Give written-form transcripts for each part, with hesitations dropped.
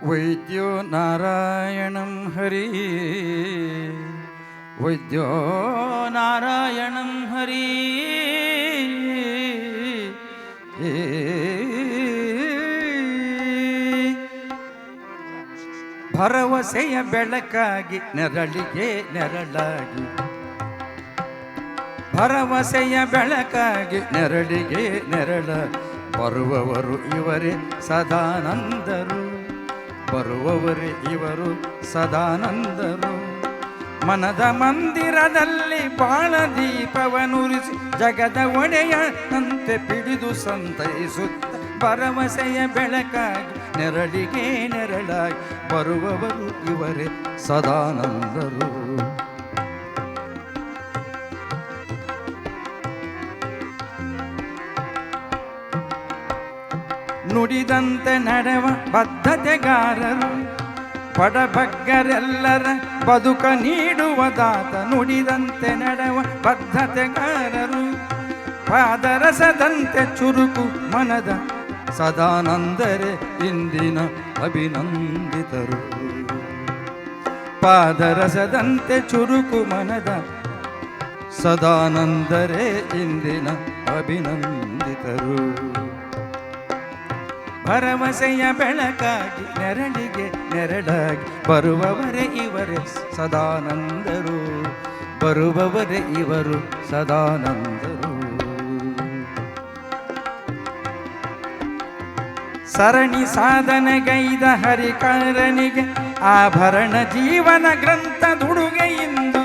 ವೈದ್ಯೋ ನಾರಾಯಣಂ ಹರಿ ವೈದ್ಯೋ ನಾರಾಯಣಂ ಹರಿ ಭರವಸೆಯ ಬೆಳಕಾಗಿ ನೆರಳಿಗೆ ನೆರಳಾಗಿ ಭರವಸೆಯ ಬೆಳಕಾಗಿ ನೆರಳಿಗೆ ನೆರಳ ಬರುವವರು ಇವರೇ ಸದಾನಂದರು ಬರುವವರೇ ಇವರು ಸದಾನಂದರು ಮನದ ಮಂದಿರದಲ್ಲಿ ಬಾಳ ದೀಪವನುರಿಸಿ ಜಗದ ಒಡೆಯಂತೆ ಪಿಡಿದು ಸಂತೈಸುತ್ತ ಭರವಸೆಯ ಬೆಳಕಾಗಿ ನೆರಳಿಗೆ ನೆರಳಾಗಿ ಬರುವವರು ಇವರೇ ಸದಾನಂದರು ನುಡಿದಂತೆ ನಡೆವ ಬದ್ಧತೆಗಾರರು ಬಡಬಗ್ಗರೆಲ್ಲರ ಬದುಕ ನೀಡುವದಾತ ನುಡಿದಂತೆ ನಡೆವ ಬದ್ಧತೆಗಾರರು ಪಾದರಸದಂತೆ ಚುರುಕು ಮನದ ಸದಾನಂದರೆ ಇಂದಿನ ಅಭಿನಂದಿತರು ಪಾದರಸದಂತೆ ಚುರುಕು ಮನದ ಸದಾನಂದರೆ ಇಂದಿನ ಅಭಿನಂದಿತರು ಭರವಸೆಯ ಬೆಳಕಾಗಿ ನೆರಳಿಗೆ ನೆರಳಾಗಿ ಬರುವವರೇ ಇವರೇ ಸದಾನಂದರು ಬರುವವರೇ ಇವರು ಸದಾನಂದರು ಸರಣಿ ಸಾಧನೆಗೈದ ಹರಿಕಾರನಿಗೆ ಆಭರಣ ಜೀವನ ಗ್ರಂಥ ದುಡುಗೆಯಿಂದು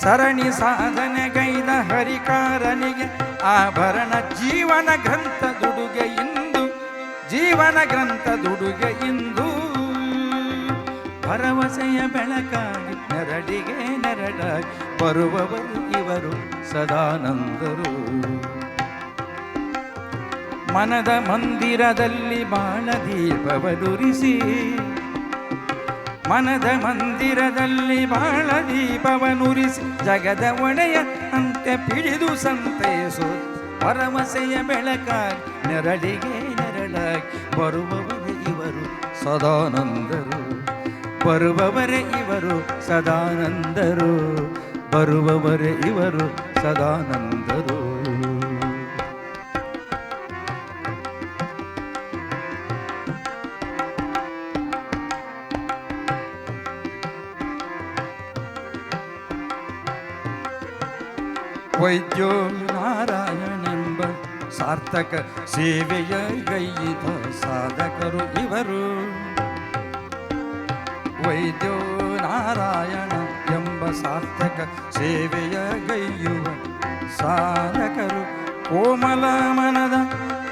ಸರಣಿ ಸಾಧನೆಗೈದ ಹರಿಕಾರನಿಗೆ ಆಭರಣ ಜೀವನ ಗ್ರಂಥ ದುಡುಗೆಯಿಂದು ಜೀವನ ಗ್ರಂಥ ದುಡುಗೆಯಿಂದು ಭರವಸೆಯ ಬೆಳಕಾಗಿ ನೆರಳಿಗೆ ನೆರಳಾಗಿ ಬರುವವರು ಇವರು ಸದಾನಂದರು ಮನದ ಮಂದಿರದಲ್ಲಿ ಬಾಳ ದೀಪವನುರಿಸಿ ಮನದ ಮಂದಿರದಲ್ಲಿ ಬಾಳ ದೀಪವನುರಿಸಿ ಜಗದ ಒಡೆಯ ಅಂತೆ ಪಿಡಿದು ಸಂತೈಸು ಭರವಸೆಯ ಬೆಳಕಾಗಿ ನೆರಳಿಗೆ ನೆರಳಾಗಿ ಬರುವವರೇ ಇವರು ಸದಾನಂದರು ಬರುವವರೇ ಇವರು ಸದಾನಂದರು ಬರುವವರೇ ಇವರು ಸದಾನಂದರು ವೈದ್ಯೋ ನಾರಾಯಣೆಂಬ ಸಾರ್ಥಕ ಸೇವೆಯ ಗೈದ ಸಾಧಕರು ಇವರು ವೈದ್ಯೋ ನಾರಾಯಣ ಎಂಬ ಸಾರ್ಥಕ ಸೇವೆಯ ಗೈಯುವ ಸಾಧಕರು ಕೋಮಲ ಮನದ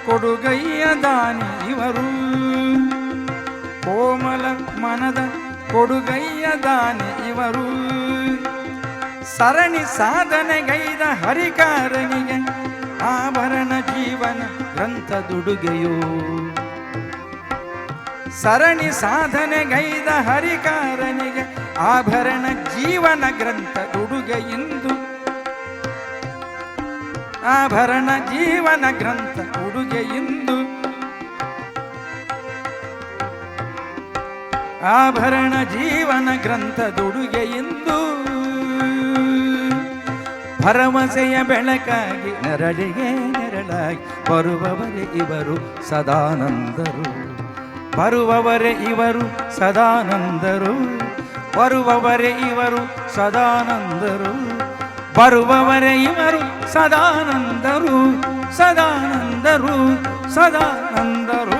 ಕೊಡುಗೈಯ ದಾನಿ ಇವರು ಕೋಮಲ ಮನದ ಕೊಡುಗೈಯ ದಾನಿ ಇವರು ಸರಣಿ ಸಾಧನೆಗೈದ ಹರಿಕಾರನಿಗೆ ಆಭರಣ ಜೀವನ ಗ್ರಂಥ ದುಡುಗೆಯೋ ಸರಣಿ ಸಾಧನೆಗೈದ ಹರಿಕಾರನಿಗೆ ಆಭರಣ ಜೀವನ ಗ್ರಂಥ ಉಡುಗೆಯಿಂದು ಆಭರಣ ಜೀವನ ಗ್ರಂಥ ಉಡುಗೆಯಿಂದು ಆಭರಣ ಜೀವನ ಗ್ರಂಥ ದುಡುಗೆಯಿಂದು ಭರವಸೆಯ ಬೆಳಕಾಗಿ ನೆರಳಿಗೆ ನೆರಳಾಗಿ ಬರುವವರೇ ಇವರು ಸದಾನಂದರು ಬರುವವರೇ ಇವರು ಸದಾನಂದರು ಬರುವವರೇ ಇವರು ಸದಾನಂದರು ಬರುವವರೇ ಇವರು ಸದಾನಂದರು ಸದಾನಂದರು ಸದಾನಂದರು